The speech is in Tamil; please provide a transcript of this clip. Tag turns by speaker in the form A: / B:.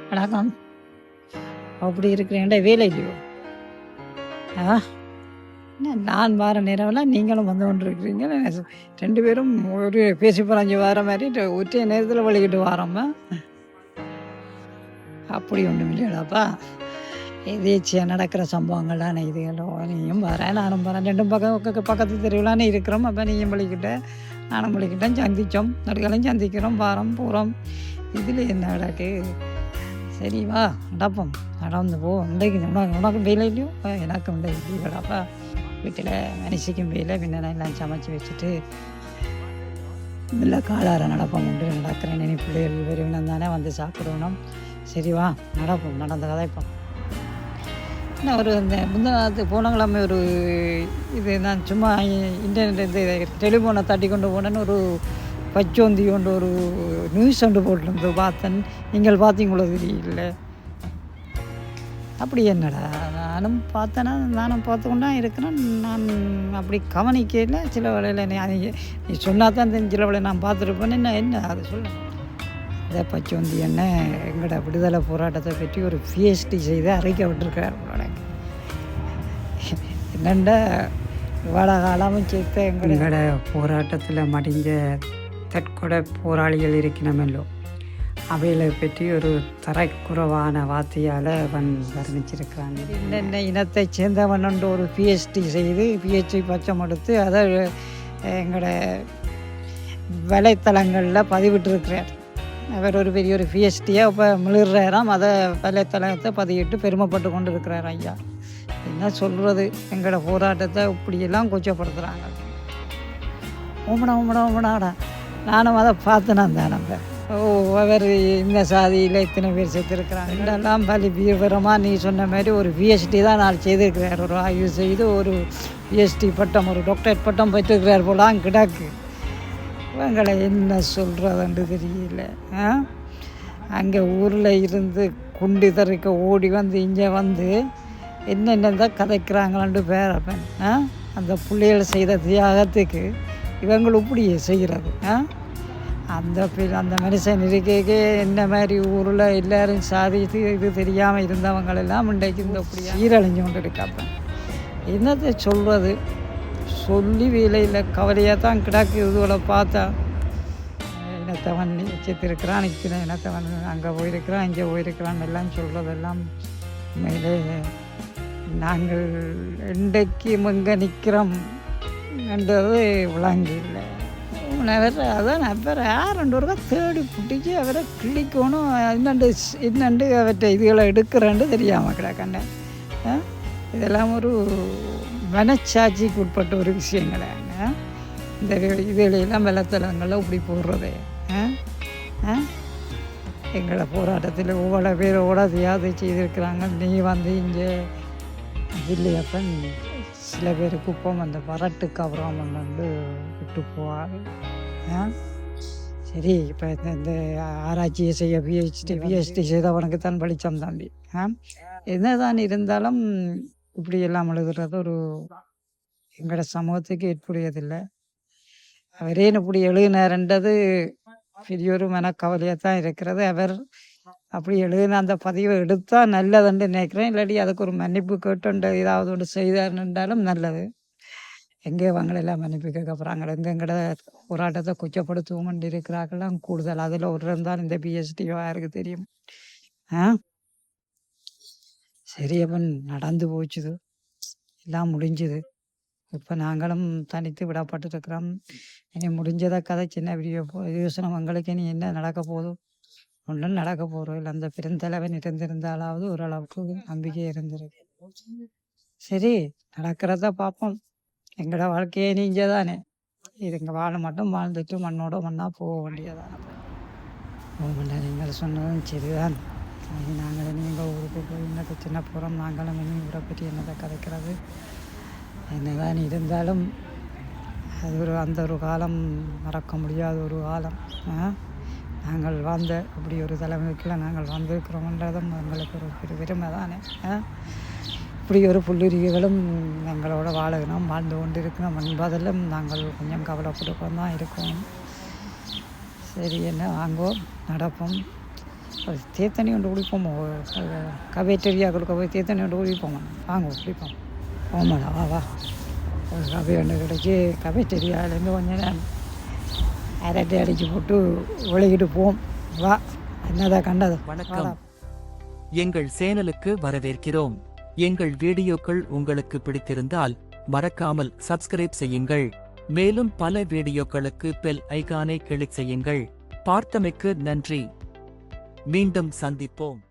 A: வணக்கம். அப்படி இருக்கிறேன்டா வேலை இல்லையோ? ஆ என்ன நான் வார நேரம்லாம் நீங்களும் வந்து கொண்டு இருக்கிறீங்க. 2 பேரும் ஒரு பேசி பழஞ்சி வார மாதிரி ஒற்றை நேரத்தில் வழிகிட்டு வாரோம்மா. அப்படி ஒன்றும் இல்லையாடாப்பா. எதேச்சியாக நடக்கிற சம்பவங்கள் தானே இதுகளோ. நீயும் வரேன் நானும் வரேன், ரெண்டும் பக்கத்து தெருவிலானே இருக்கிறோம். அப்போ நீயும் வழிக்கிட்ட நானும் வழிக்கிட்டேன், சந்தித்தோம், நடுக்கலையும் சந்திக்கிறோம், வாரம் போகிறோம். இதில் என்ன நடக்கு? சரி வா நடப்போம், நடந்து போ. இன்றைக்கு உனக்கு வேலை இல்லையோ? எனக்கு உண்டை இல்லைடாப்பா. வீட்டில் மனுஷிக்கும் வேலை, பின்ன எல்லாம் சமைச்சி வச்சுட்டு இல்லை காலார நடப்போம் உண்டு நடக்கிறேன். இனி பிள்ளைகள் விரும்பினம் தானே வந்து சாப்பிடணும். சரி வா நடப்போம், நடந்த கதைப்போம். என்ன ஒரு இந்த முந்தின போனங்கிழமை ஒரு இது நான் சும்மா இன்டர்நெட் இந்த டெலிஃபோனை தட்டி கொண்டு போனேன்னு ஒரு பச்சோந்தி கொண்டு ஒரு நியூஸ் ஒன்று போட்டு பார்த்தேன். நீங்கள் பார்த்தீங்களோ தெரியல. அப்படி என்னடா நானும் பார்த்தேன்னா நானும் பார்த்து கொண்டா இருக்கிறேன். நான் அப்படி கவனிக்கல. சில வேளையில் நீ சொன்னா தான் சில வேளையில் நான் பார்த்துருப்பேன். என்ன அது சொல்ல இதை பச்சோந்தி என்ன எங்களோட விடுதலை போராட்டத்தை பற்றி ஒரு பிஎஸ்டி செய்து அறிக்கை விட்டுருக்கார். என்னண்டா இவ்வளோ காலமும் சேர்த்த எங்களோட போராட்டத்தில் மடிஞ்ச தற்கொலை போராளிகள் இருக்கணுமல்லோ, அவைகளை பற்றி ஒரு தரக்குறைவான வார்த்தையால் அவன் வர்ணிச்சிருக்கிறான். என்னென்ன இனத்தை சேர்ந்தவன் ஒரு பிஹெச்டி செய்து பிஹெச்டி பச்சம் எடுத்து அதை எங்களோட வலைத்தளங்களில் பதிவிட்டிருக்கிறார். அவர் ஒரு பெரிய ஒரு பிஹெச்டியாக இப்போ மிளிர்றாராம். அதை வலைத்தளத்தை பதிவிட்டு பெருமைப்பட்டு கொண்டு இருக்கிறார். ஐயா என்ன சொல்கிறது, எங்களோட போராட்டத்தை இப்படியெல்லாம் கொச்சப்படுத்துகிறாங்க. ஓமடாடா நானும் அதை பார்த்தேன். தானே அவர் இந்த சாதியில் இத்தனை பேர் சேர்த்துருக்குறாங்க. இதெல்லாம் பலி விவரமாக நீ சொன்ன மாதிரி ஒரு பிஹெச்டி தான் நான் செய்திருக்கிறார். ஒரு ஆய்வு செய்து ஒரு பிஹெச்டி பட்டம், ஒரு டாக்டரேட் பட்டம் பெற்றுக்கிறார் போலாம் கிடக்கு. இவங்களை என்ன சொல்கிறதுன்னு தெரியல. அங்கே ஊரில் இருந்து குண்டி தறிக்க ஓடி வந்து இங்கே வந்து என்னென்னதான் கதைக்கிறாங்களான்னு பேரப்பன். அந்த பிள்ளைகள் செய்த தியாகத்துக்கு இவங்களும் இப்படி செய்கிறது. அந்த மனுஷன் இருக்கே என்ன மாதிரி ஊரில் எல்லோரும் சாதித்து இது தெரியாமல் இருந்தவங்களெல்லாம் இன்றைக்கு இந்த இப்படி சீரழிஞ்சு கொண்டு இருக்காப்பன். என்னத்தை சொல்கிறது, சொல்லி வேலையில் கவலையாக தான் கிடக்கு. இதுகளை பார்த்தா இனத்தவன் வச்சுருக்கிறான், இத்தனை இனத்தவன் அங்கே போயிருக்கிறான், இங்கே போயிருக்கிறான் எல்லாம் சொல்கிறதெல்லாம் உண்மையிலே நாங்கள் இன்றைக்கு எங்கே நிற்கிறோம் என்றது விளங்கு இல்லை. அதான் அப்புறம் யார் 2 ரூபா தேடி பிடிச்சி அவரை கிழிக்கணும். இன்னண்டு அவற்றை இதுகளை எடுக்கிறேன்னு தெரியாமல் கிடக்கண்ட. இதெல்லாம் ஒரு மனச்சாட்சிக்கு உட்பட்ட ஒரு விஷயங்களே. இந்த இதுகளெல்லாம் வெள்ளத்தலங்களில் இப்படி போடுறதே. எங்களை போராட்டத்தில் ஒவ்வொரு பேரோட தியாகத்தை செய்திருக்கிறாங்க. நீ வந்து இங்கே இல்லையப்பன் சில பேர் குப்பம் அந்த வரட்டுக்கு அப்புறம் வந்து விட்டு போவார். சரி இப்போ இந்த ஆராய்ச்சியை செய்ய பிஹெச்டி செய்தவனுக்கு தான் பலிச்சம் தாண்டி என்னதான் இருந்தாலும் இப்படி எல்லாம் எழுதுறது ஒரு எங்களோட சமூகத்துக்கு ஏற்புடையதில்லை. அவரே இப்படி எழுதினார்ன்றது பெரிய ஒரு மனக்கவலையாக தான் இருக்கிறது. அவர் அப்படி எழுதின அந்த பதிவை எடுத்தால் நல்லதுன்னு நினைக்கிறேன். இல்லாட்டி அதுக்கு ஒரு மன்னிப்பு கேட்டு ஏதாவது ஒன்று செய்தார்ன்றாலும் நல்லது. எங்கே அவங்களெல்லாம் மன்னிப்பு கேட்க போகிறாங்க? எங்கட போராட்டத்தை கொச்சப்படுத்துவோம் இருக்கிறார்கள்லாம் கூடுதல். அதில் ஒரு இருந்தால் இந்த பிஹெச்டியோ யாருக்கு தெரியும். சரி அப்பன் நடந்து போச்சுது, எல்லாம் முடிஞ்சுது. இப்போ நாங்களும் தனித்து விடப்பட்டுருக்கிறோம். இனி முடிஞ்சதை கதை சின்ன யோசனை உங்களுக்கு இனி என்ன நடக்க போதும்? ஒன்றும் நடக்க போகிறோம் இல்லை. அந்த பெருந்தலைவன் இருந்திருந்தாலாவது ஓரளவுக்கு நம்பிக்கை இருந்திருக்கு. சரி நடக்கிறத பார்ப்போம். எங்களோட வாழ்க்கையே நீங்க தானே. இது இங்கே வாழ மட்டும் வாழ்ந்துட்டு மண்ணோட மண்ணாக போக வேண்டியதானே. போகண்டா, நீங்கள் சொன்னதும் சரிதான். நாங்கள் நீங்கள் ஊருக்கு போய் என்னத்தை சின்ன போகிறோம். நாங்களும் இனி ஊரை பற்றி என்னதை கதைக்கிறது. என்னதான் இருந்தாலும் அது அந்த ஒரு காலம் மறக்க முடியாத ஒரு காலம். நாங்கள் வாழ்ந்த அப்படி ஒரு தலைமுறைக்குள்ள நாங்கள் வந்திருக்கிறோம்ன்றதும் எங்களுக்கு ஒரு பெருமை தானே. இப்படி ஒரு புல்லுரிகளும் எங்களோட வாழணும், வாழ்ந்து கொண்டு இருக்கணும் என்பதிலும் நாங்கள் கொஞ்சம் கவலைப்பட்டு தான் இருக்கணும். சரி என்ன வாங்கோ நடப்போம். தேத்தண்ணி கொண்டு குடிப்போம். கபேட்டரியாக்களுக்கு போய் தேத்தண்ணி கொண்டு குடிப்போம். வாங்க குடிப்போம். போமாடா வா வா. ஒரு கபை ஒன்று கிடைச்சி கபேட்டரியாலேருந்து கொஞ்சம் நேரம் அரட்டை அடித்து போட்டு ஒழுகிட்டு போவோம். வா என்னதான் கண்டது.
B: வணக்கம். எங்கள் சேனலுக்கு வரவேற்கிறோம். எங்கள் வீடியோக்கள் உங்களுக்கு பிடித்திருந்தால் மறக்காமல் சப்ஸ்கிரைப் செய்யுங்கள். மேலும் பல வீடியோக்களுக்கு பெல் ஐகானை கிளிக் செய்யுங்கள். பார்த்தமைக்கு நன்றி. மீண்டும் சந்திப்போம்.